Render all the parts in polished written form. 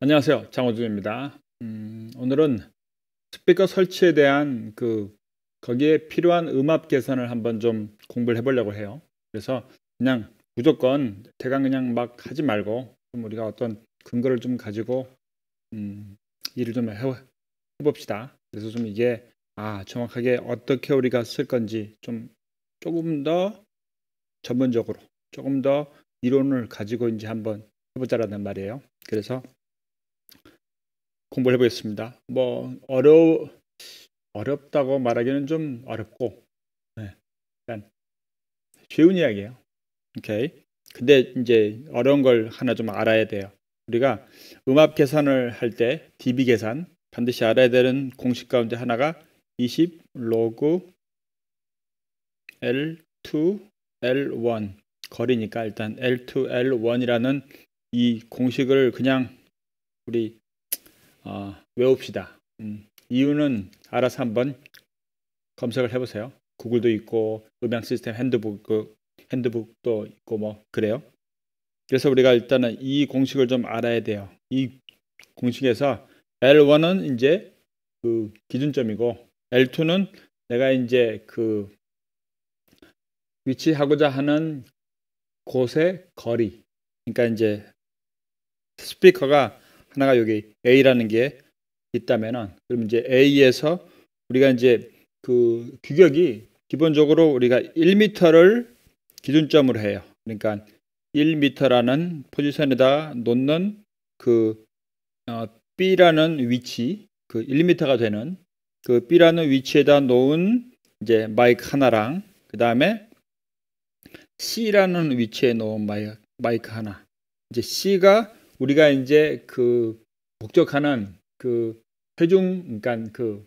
안녕하세요. 장호준입니다. 오늘은 스피커 설치에 대한 거기에 필요한 음압 계산을 한번 좀 공부를 해보려고 해요. 그래서 그냥 무조건 대강 그냥 막 하지 말고 좀 우리가 어떤 근거를 좀 가지고 일을 좀 해봅시다. 그래서 좀 이게 정확하게 어떻게 우리가 쓸 건지 좀 조금 더 전문적으로 조금 더 이론을 가지고 이제 한번 해보자라는 말이에요. 그래서 공부를 해보겠습니다. 뭐 어렵다고 말하기는 좀 어렵고, 네, 일단 쉬운 이야기예요. 오케이. 근데 이제 어려운 걸 하나 좀 알아야 돼요. 우리가 음압 계산을 할 때 dB 계산 반드시 알아야 되는 공식 가운데 하나가 20 로그 L2 L1 거리니까 일단 L2 L1이라는 이 공식을 그냥 우리 외웁시다. 이유는 알아서 한번 검색을 해보세요. 구글도 있고 음향 시스템 핸드북도 있고 뭐 그래요. 그래서 우리가 일단은 이 공식을 좀 알아야 돼요. 이 공식에서 L1은 이제 그 기준점이고 L2는 내가 이제 그 위치하고자 하는 곳의 거리. 그러니까 이제 스피커가 하나가 여기 A라는 게 있다면은 그럼 이제 A에서 우리가 이제 그 규격이 기본적으로 우리가 1m를 기준점으로 해요. 그러니까 1m라는 포지션에다 놓는 그 B라는 위치, 그 1m가 되는 그 B라는 위치에다 놓은 이제 마이크 하나랑 그 다음에 C라는 위치에 놓은 마이크 하나. 이제 C가 우리가 이제 그 목적하는 그 그러니까 그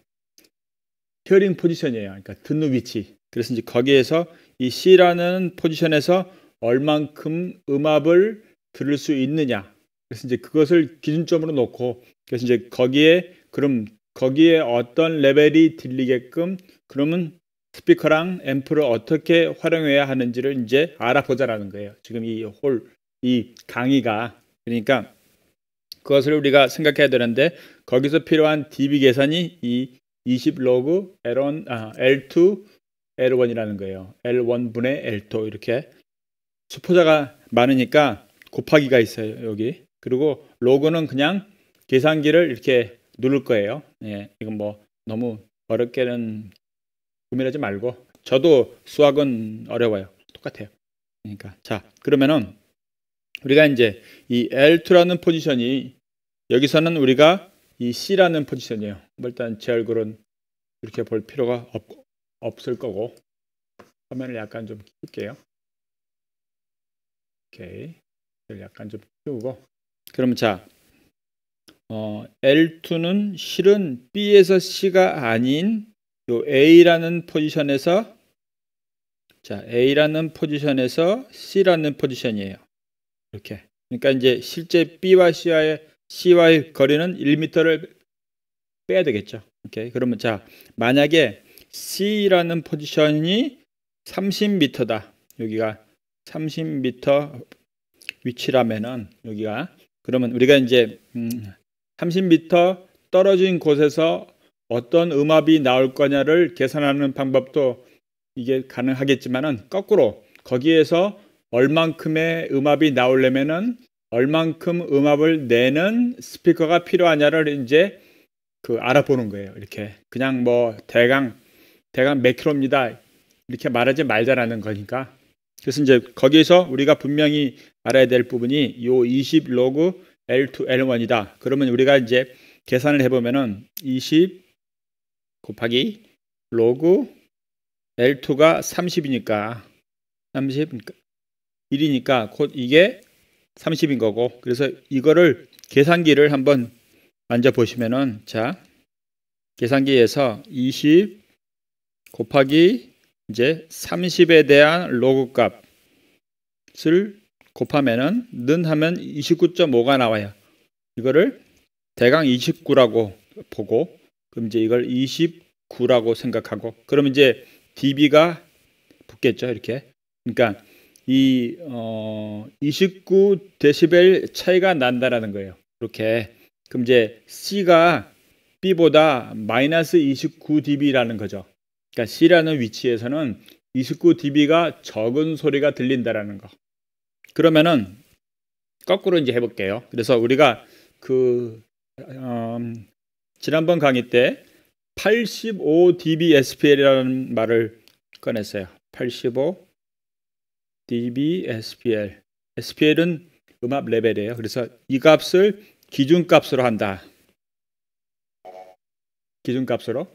히어링 포지션이에요. 그러니까 듣는 위치. 그래서 이제 거기에서 이 C라는 포지션에서 얼만큼 음압을 들을 수 있느냐. 그래서 이제 그것을 기준점으로 놓고 그래서 이제 거기에 어떤 레벨이 들리게끔 그러면 스피커랑 앰프를 어떻게 활용해야 하는지를 이제 알아보자라는 거예요. 지금 이 강의가 그러니까 그것을 우리가 생각해야 되는데 거기서 필요한 dB 계산이 이 20 로그 L2 L1이라는 거예요. L1분의 L2 이렇게 수포자가 많으니까 곱하기가 있어요. 여기. 그리고 로그는 그냥 계산기를 이렇게 누를 거예요. 예, 이건 뭐 너무 어렵게는 고민하지 말고 저도 수학은 어려워요. 똑같아요. 그러니까 자 그러면은 우리가 이제 이 L2라는 포지션이 여기서는 우리가 이 C라는 포지션이에요. 뭐 일단 제 얼굴은 이렇게 볼 필요가 없을 거고 화면을 약간 좀 키울게요. 오케이. 약간 좀 키우고 그러면 자 L2는 실은 B에서 C가 아닌 요 A라는 포지션에서 A라는 포지션에서 C라는 포지션이에요. 이렇게. 그러니까 이제 실제 B와 C와의 거리는 1m를 빼야 되겠죠. 오케이. 그러면 자, 만약에 C라는 포지션이 30m다. 여기가 30m 위치라면은 여기가 그러면 우리가 이제 30m 떨어진 곳에서 어떤 음압이 나올 거냐를 계산하는 방법도 이게 가능하겠지만은 거꾸로 거기에서 얼만큼의 음압이 나오려면은 얼만큼 음압을 내는 스피커가 필요하냐를 이제 알아보는 거예요. 이렇게 그냥 뭐 대강 몇 킬로입니다. 이렇게 말하지 말자라는 거니까. 그래서 이제 거기에서 우리가 분명히 알아야 될 부분이 요 20 로그 L2 L1이다. 그러면 우리가 이제 계산을 해보면은 20 곱하기 로그 L2가 30이니까 1이니까 곧 이게 30인 거고 그래서 이거를 계산기를 한번 만져 보시면은 자 계산기에서 20 곱하기 이제 30에 대한 로그 값을 곱하면은 는 하면 29.5가 나와요. 이거를 대강 29라고 보고 그럼 이제 이걸 29라고 생각하고 그럼 이제 dB가 붙겠죠. 이렇게. 그러니까 이 29데시벨 차이가 난다라는 거예요. 이렇게 그럼 이제 C가 B보다 마이너스 29dB라는 거죠. 그러니까 C라는 위치에서는 29dB가 적은 소리가 들린다라는 거. 그러면은 거꾸로 이제 해볼게요. 그래서 우리가 지난번 강의 때 85dB SPL이라는 말을 꺼냈어요. 85dB SPL. SPL은 음압 레벨이에요. 그래서 이 값을 기준값으로 한다. 기준값으로.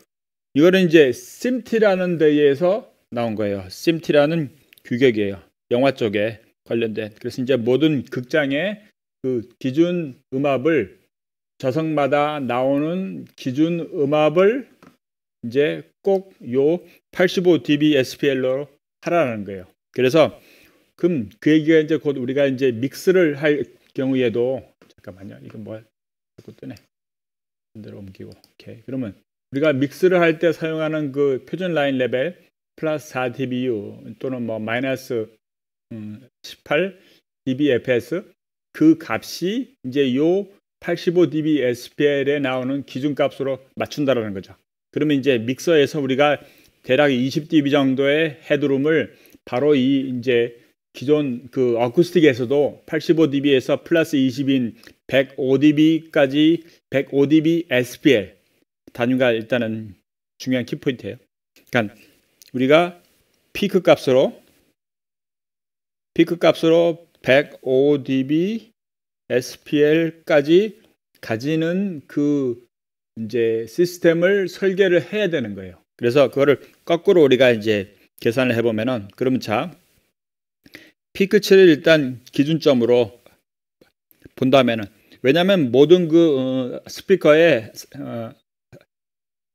이거는 이제 SMPT라는 데에서 나온 거예요. SMPT라는 규격이에요. 영화 쪽에 관련된. 그래서 이제 모든 극장의 그 기준 음압을 저성마다 나오는 기준 음압을 이제 꼭 요 85dB SPL로 하라는 거예요. 그래서 그럼 그 얘기가 이제 곧 우리가 이제 믹스를 할 경우에도 잠깐만요. 이거 뭐야? 자꾸 뜨네. 반대로 옮기고. 오케이. 그러면 우리가 믹스를 할 때 사용하는 그 표준 라인 레벨 플러스 4dBu 또는 뭐 마이너스 18dBfs 그 값이 이제 요 85dB SPL에 나오는 기준값으로 맞춘다라는 거죠. 그러면 이제 믹서에서 우리가 대략 20dB 정도의 헤드룸을 바로 이 이제 기존 그 어쿠스틱에서도 85dB에서 플러스 20인 105dB까지 105dB SPL 단위가 일단은 중요한 키포인트예요. 그러니까 우리가 피크 값으로 105dB SPL까지 가지는 그 이제 시스템을 설계를 해야 되는 거예요. 그래서 그거를 거꾸로 우리가 이제 계산을 해보면은 그러면 자 피크치를 일단 기준점으로 본다면은 왜냐하면 모든 그 스피커의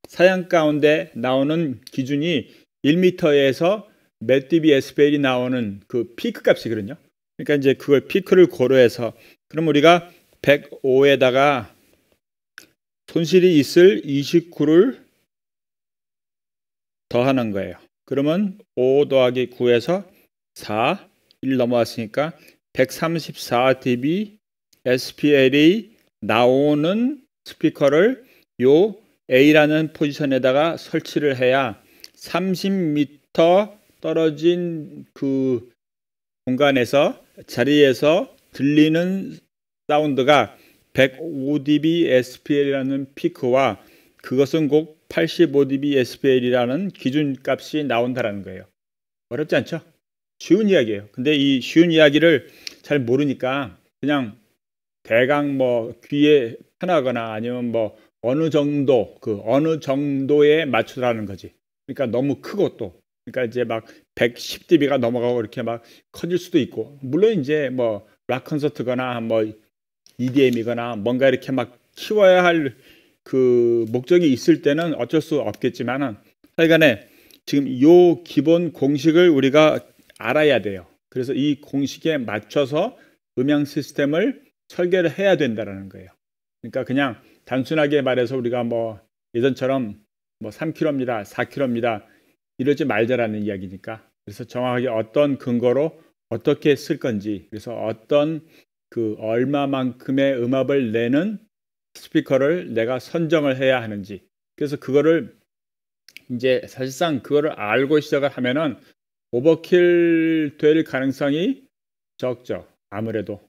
사양 가운데 나오는 기준이 1m에서 몇 dB SPL이 나오는 그 피크 값이거든요. 그러니까 이제 그걸 피크를 고려해서 그럼 우리가 105에다가 손실이 있을 29를 더하는 거예요. 그러면 5 더하기 9에서 4, 1 넘어왔으니까 134dB SPL이 나오는 스피커를 요 A라는 포지션에다가 설치를 해야 30m 떨어진 그 공간에서 자리에서 들리는 사운드가 105dB SPL이라는 피크와 그것은 꼭 85dB SPL이라는 기준값이 나온다는 거예요. 어렵지 않죠? 쉬운 이야기예요. 근데 이 쉬운 이야기를 잘 모르니까 그냥 대강 뭐 귀에 편하거나 아니면 뭐 어느 정도에 맞추라는 거지. 그러니까 너무 크고 또 그러니까 이제 막 110dB가 넘어가고 이렇게 막 커질 수도 있고 물론 이제 뭐 락 콘서트거나 뭐 EDM이거나 뭔가 이렇게 막 키워야 할 그 목적이 있을 때는 어쩔 수 없겠지만은 하여간에 지금 이 기본 공식을 우리가 알아야 돼요. 그래서 이 공식에 맞춰서 음향 시스템을 설계를 해야 된다는 거예요. 그러니까 그냥 단순하게 말해서 우리가 뭐 예전처럼 뭐 3km입니다, 4km입니다 이러지 말자라는 이야기니까 그래서 정확하게 어떤 근거로 어떻게 쓸 건지 그래서 어떤 그 얼마만큼의 음압을 내는 스피커를 내가 선정을 해야 하는지 그래서 그거를 이제 사실상 그거를 알고 시작을 하면은 오버킬 될 가능성이 적죠. 아무래도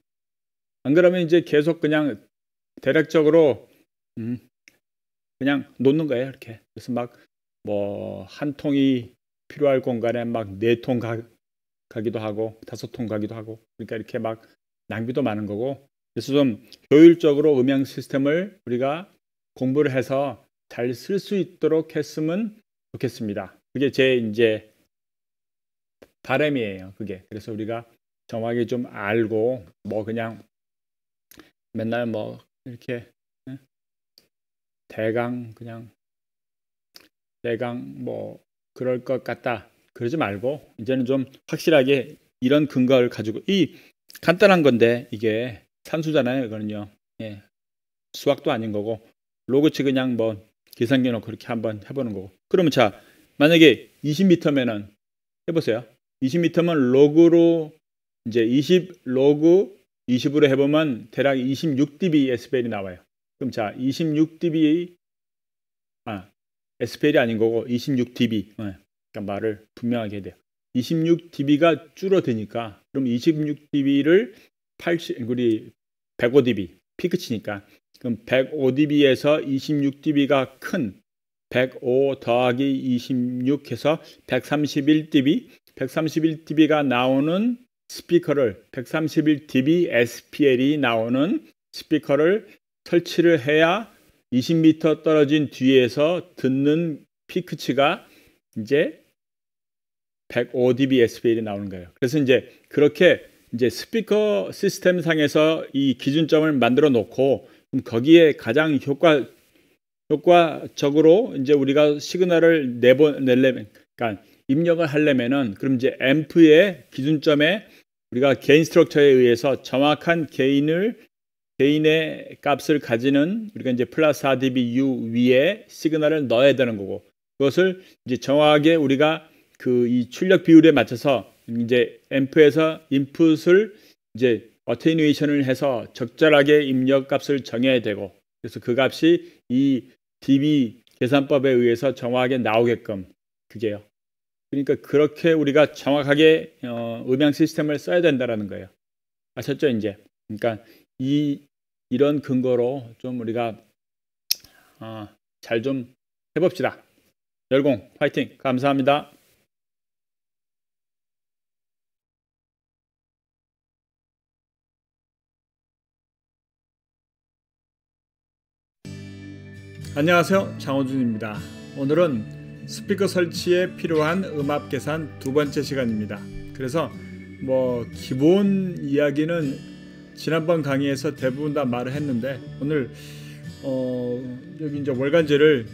안 그러면 이제 계속 그냥 대략적으로 그냥 놓는 거예요. 이렇게 그래서 막 뭐 한 통이 필요할 공간에 막 4통 가기도 하고 5통 가기도 하고 그러니까 이렇게 막 낭비도 많은 거고 그래서 좀 효율적으로 음향 시스템을 우리가 공부를 해서 잘 쓸 수 있도록 했으면 좋겠습니다. 그게 제 이제 바람이에요. 그게 그래서 우리가 정확하게 좀 알고 뭐 그냥 맨날 뭐 이렇게 대강 뭐 그럴 것 같다 그러지 말고 이제는 좀 확실하게 이런 근거를 가지고 이 간단한 건데 이게 산수잖아요. 이거는요. 예. 수학도 아닌 거고 로그치 그냥 뭐 계산기 놓고 이렇게 한번 해보는 거고 그러면 자 만약에 20m면은 해보세요. 20m면 로그로 이제 20 로그 20으로 해보면 대략 26dB SPL이 나와요. 그럼 자, 26dB SPL이 아닌 거고 26dB. 그러니까 말을 분명하게 해야 돼요. 26dB가 줄어드니까 그럼 26dB를 105dB 피크치니까 그럼 105dB에서 26dB가 큰 105 더하기 26 해서 131dB 131dB가 나오는 스피커를 131dB SPL이 나오는 스피커를 설치를 해야 20m 떨어진 뒤에서 듣는 피크치가 이제 105dB SPL이 나오는 거예요. 그래서 이제 그렇게 이제 스피커 시스템 상에서 이 기준점을 만들어 놓고 거기에 가장 효과적으로 이제 우리가 시그널을 내려면, 그러니까 입력을 하려면은 그럼 이제 앰프의 기준점에 우리가 게인 스트럭처에 의해서 정확한 게인의 값을 가지는 우리가 이제 플러스 4dBu 위에 시그널을 넣어야 되는 거고 그것을 이제 정확하게 우리가 그 이 출력 비율에 맞춰서 이제 앰프에서 인풋을 이제 어테뉴에이션을 해서 적절하게 입력 값을 정해야 되고 그래서 그 값이 이 dB 계산법에 의해서 정확하게 나오게끔 그게요. 그러니까 그렇게 우리가 정확하게 음향 시스템을 써야 된다라는 거예요. 아셨죠 이제? 그러니까 이런 근거로 좀 우리가 잘 좀 해봅시다. 열공 화이팅! 감사합니다. 안녕하세요. 장호준입니다. 오늘은 스피커 설치에 필요한 음압 계산 두 번째 시간입니다. 그래서 뭐 기본 이야기는 지난번 강의에서 대부분 다 말을 했는데 오늘 여기 이제 월간지를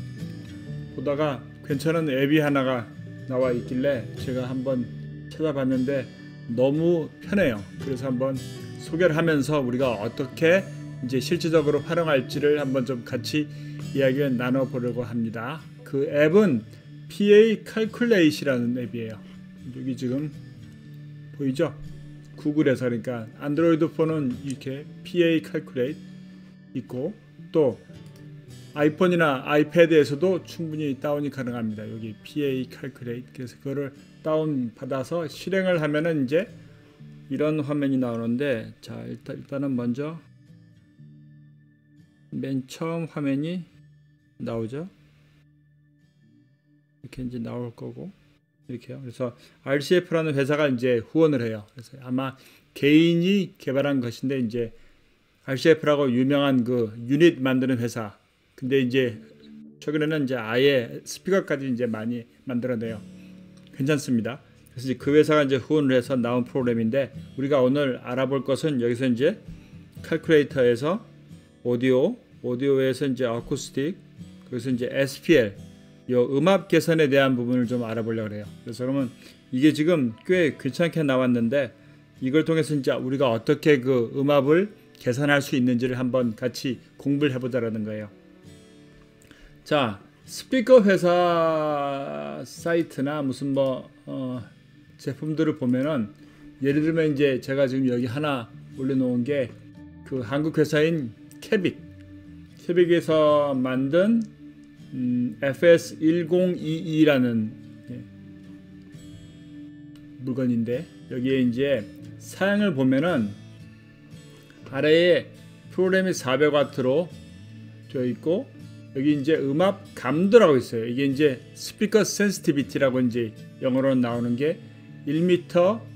보다가 괜찮은 앱이 하나가 나와 있길래 제가 한번 찾아봤는데 너무 편해요. 그래서 한번 소개를 하면서 우리가 어떻게 이제 실질적으로 활용할지를 한번 좀 같이 이야기를 나눠보려고 합니다. 그 앱은 PA Calculate이라는 앱이에요. 여기 지금 보이죠? 구글에서 그러니까 안드로이드 폰은 이렇게 PA Calculate 있고 또 아이폰이나 아이패드에서도 충분히 다운이 가능합니다. 여기 PA Calculate 그래서 그거를 다운 받아서 실행을 하면은 이제 이런 화면이 나오는데 자 일단은 먼저 맨 처음 화면이 나오죠. 이렇게 이제 나올 거고 이렇게요. 그래서 RCF라는 회사가 이제 후원을 해요. 그래서 아마 개인이 개발한 것인데 이제 RCF라고 유명한 그 유닛 만드는 회사. 근데 이제 최근에는 이제 아예 스피커까지 이제 많이 만들어내요. 괜찮습니다. 그래서 이제 그 회사가 이제 후원을 해서 나온 프로그램인데 우리가 오늘 알아볼 것은 여기서 이제 칼큘레이터에서 오디오에서 이제 어쿠스틱, 그래서 이제 SPL, 요 음압 계산에 대한 부분을 좀 알아보려고 해요. 그래서 그러면 이게 지금 꽤 괜찮게 나왔는데 이걸 통해서 이제 우리가 어떻게 그 음압을 계산할 수 있는지를 한번 같이 공부를 해보자라는 거예요. 자, 스피커 회사 사이트나 무슨 제품들을 보면은 예를 들면 이제 제가 지금 여기 하나 올려놓은 게 그 한국 회사인 캐빅에서 만든 FS1022라는 물건인데 여기에 이제 사양을 보면은 아래에 프로그램이 400W로 되어 있고 여기 이제 음압 감도라고 있어요. 이게 이제 스피커 센시티비티라고 이제 영어로 나오는 게 1m에서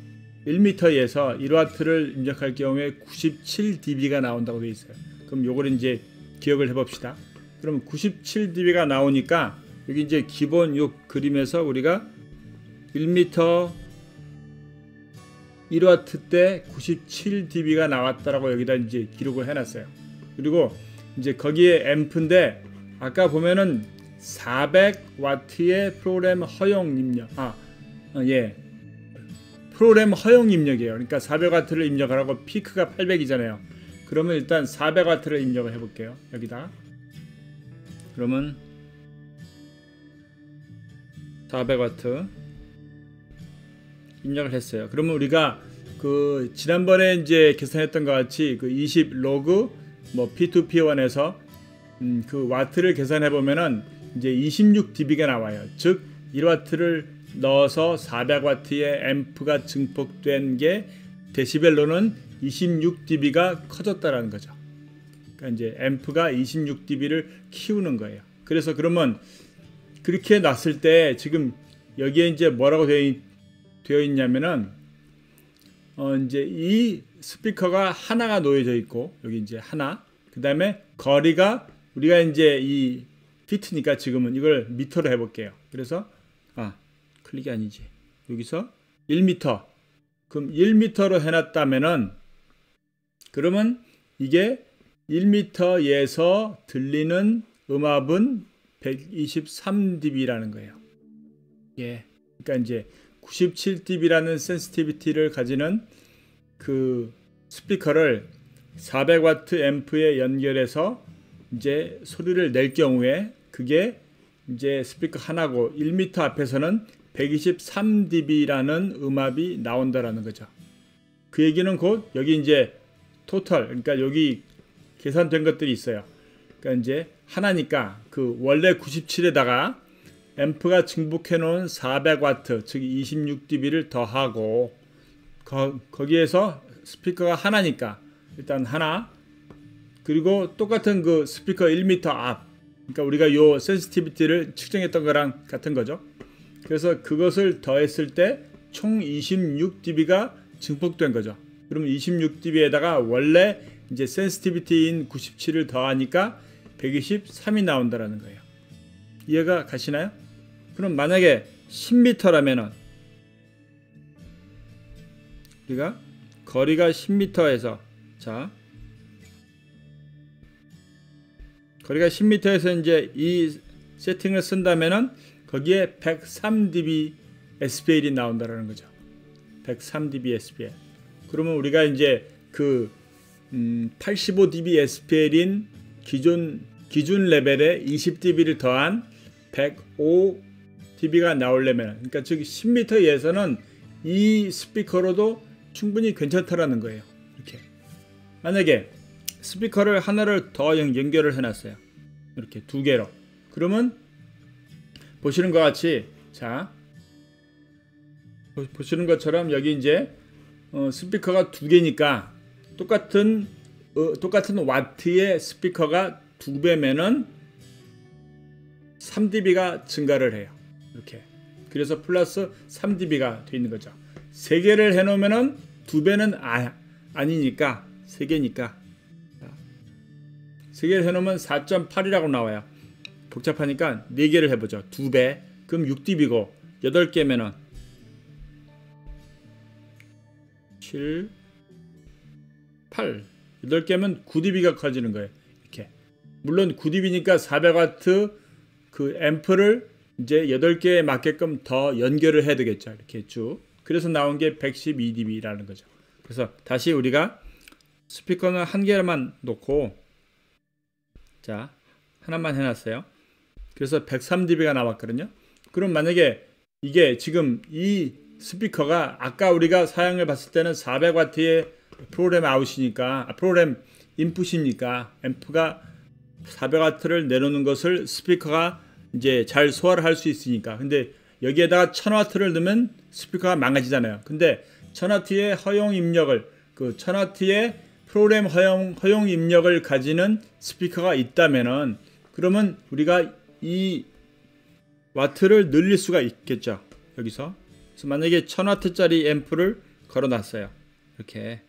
1W를 입력할 경우에 97dB가 나온다고 되어 있어요. 그럼 요걸 이제 기억을 해봅시다. 그럼 97dB가 나오니까 여기 이제 기본 요 그림에서 우리가 1m 1W 때 97dB가 나왔다라고 여기다 이제 기록을 해놨어요. 그리고 이제 거기에 앰프인데 아까 보면은 400W의 프로그램 허용 입력, 프로그램 허용 입력이에요. 그러니까 400W를 입력하라고 피크가 800이잖아요. 그러면 일단 400W를 입력을 해볼게요. 여기다. 그러면 400W 입력을 했어요. 그러면 우리가 그 지난번에 이제 계산했던 것 같이 그 20 로그 P2P1에서 그 와트를 계산해 보면은 이제 26dB가 나와요. 즉 1와트를 넣어서 400와트의 앰프가 증폭된 게 데시벨로는 26dB가 커졌다라는 거죠. 그러니까 이제 앰프가 26dB를 키우는 거예요. 그래서 그러면 그렇게 놨을 때 지금 여기에 이제 뭐라고 되어 있냐면은 이제 이 스피커가 하나가 놓여져 있고 여기 이제 하나, 그 다음에 거리가 우리가 이제 이 피트니까 지금은 이걸 미터로 해볼게요. 그래서 클릭이 아니지. 여기서 1m. 그럼 1m로 해놨다면은 그러면 이게 1m에서 들리는 음압은 123dB라는 거예요. 예. 그러니까 이제 97dB라는 센시티비티를 가지는 그 스피커를 400와트 앰프에 연결해서 이제 소리를 낼 경우에 그게 이제 스피커 하나고 1m 앞에서는 123dB라는 음압이 나온다라는 거죠. 그 얘기는 곧 여기 이제 토탈, 그러니까 여기 계산된 것들이 있어요. 그러니까 이제 하나니까 그 원래 97에다가 앰프가 증폭해 놓은 400와트, 즉 26dB를 더하고 거기에서 스피커가 하나니까 일단 하나, 그리고 똑같은 그 스피커 1m 앞, 그러니까 우리가 요 센시티비티를 측정했던 거랑 같은 거죠. 그래서 그것을 더했을 때 총 26dB가 증폭된 거죠. 그러면 26dB에다가 원래 이제 센시티비티인 97을 더하니까 123이 나온다라는 거예요. 이해가 가시나요? 그럼 만약에 10m라면은 우리가 거리가 10m에서 거리가 10m에서 이제 이 세팅을 쓴다면은 거기에 103dB SPL이 나온다라는 거죠. 103dB SPL. 그러면 우리가 이제 그 85dB SPL인 기준 레벨에 20dB를 더한 105dB가 나오려면, 그러니까 즉 10m에서는 이 스피커로도 충분히 괜찮다라는 거예요. 이렇게 만약에 스피커를 하나를 더 연결을 해놨어요. 이렇게 두 개로. 그러면 보시는 것 같이 보시는 것처럼 여기 이제 스피커가 두 개니까 똑같은 와트의 스피커가 두 배면은 3dB가 증가를 해요. 이렇게. 그래서 플러스 3dB가 되어 있는 거죠. 세 개를 해놓으면은 두 배는 아니니까 세 개니까. 세 개를 해놓으면 4.8이라고 나와요. 복잡하니까 4개를 해보죠. 2배. 그럼 6dB고 8개면은 7, 8. 8개면 9dB가 커지는 거예요. 이렇게. 물론 9dB니까 400와트 그 앰프를 이제 8개에 맞게끔 더 연결을 해야 되겠죠. 이렇게 쭉. 그래서 나온 게 112dB라는 거죠. 그래서 다시 우리가 스피커는 한 개만 놓고 하나만 해놨어요. 그래서 103dB가 나왔거든요. 그럼 만약에 이게 지금 이 스피커가 아까 우리가 사양을 봤을 때는 400와트의 프로그램 아웃이니까 프로그램 인풋이니까 앰프가 400와트를 내놓는 것을 스피커가 이제 잘 소화를 할 수 있으니까. 근데 여기에다가 1000와트를 넣으면 스피커가 망가지잖아요. 근데 1000와트의 허용 입력을 1000와트의 프로그램 허용 입력을 가지는 스피커가 있다면은 그러면 우리가 이 와트를 늘릴 수가 있겠죠. 여기서. 그래서 만약에 1000와트짜리 앰프를 걸어놨어요. 이렇게.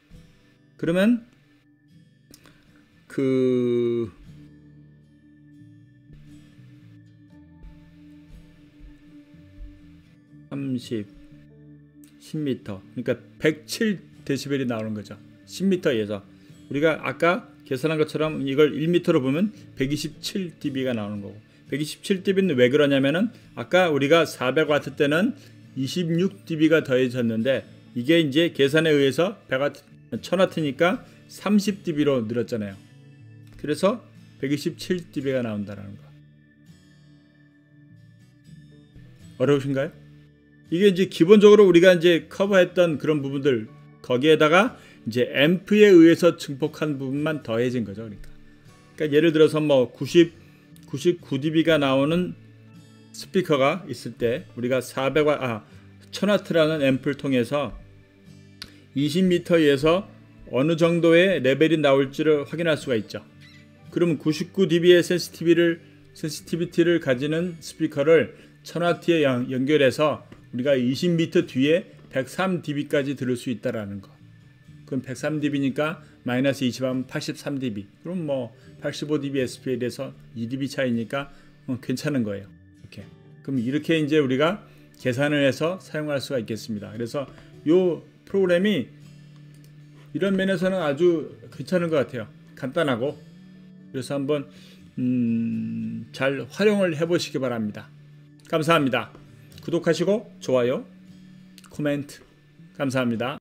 그러면 30, 10m. 그러니까 107dB이 나오는 거죠. 10m에서. 우리가 아까 계산한 것처럼 이걸 1m로 보면 127dB가 나오는 거고. 127dB는 왜 그러냐면은 아까 우리가 400와트 때는 26dB가 더해졌는데 이게 이제 계산에 의해서 1000와트니까 30dB로 늘었잖아요. 그래서 127dB가 나온다는 거. 어려우신가요? 이게 이제 기본적으로 우리가 이제 커버했던 그런 부분들 거기에다가 이제 앰프에 의해서 증폭한 부분만 더해진 거죠. 그러니까 그러니까 예를 들어서 뭐 99dB가 나오는 스피커가 있을 때 우리가 1000W라는 앰프를 통해서 20m에서 어느 정도의 레벨이 나올지를 확인할 수가 있죠. 그러면 99dB의 센시티비티를 가지는 스피커를 1000W에 연결해서 우리가 20m 뒤에 103dB까지 들을 수 있다라는 거. 그럼 103dB니까 마이너스 20하면 83dB. 그럼 뭐 85dB SPL에 대해서 2dB 차이니까 괜찮은 거예요. 이렇게. 그럼 이렇게 이제 우리가 계산을 해서 사용할 수가 있겠습니다. 그래서 이 프로그램이 이런 면에서는 아주 괜찮은 것 같아요. 간단하고. 그래서 한번 잘 활용을 해보시기 바랍니다. 감사합니다. 구독하시고 좋아요, 코멘트 감사합니다.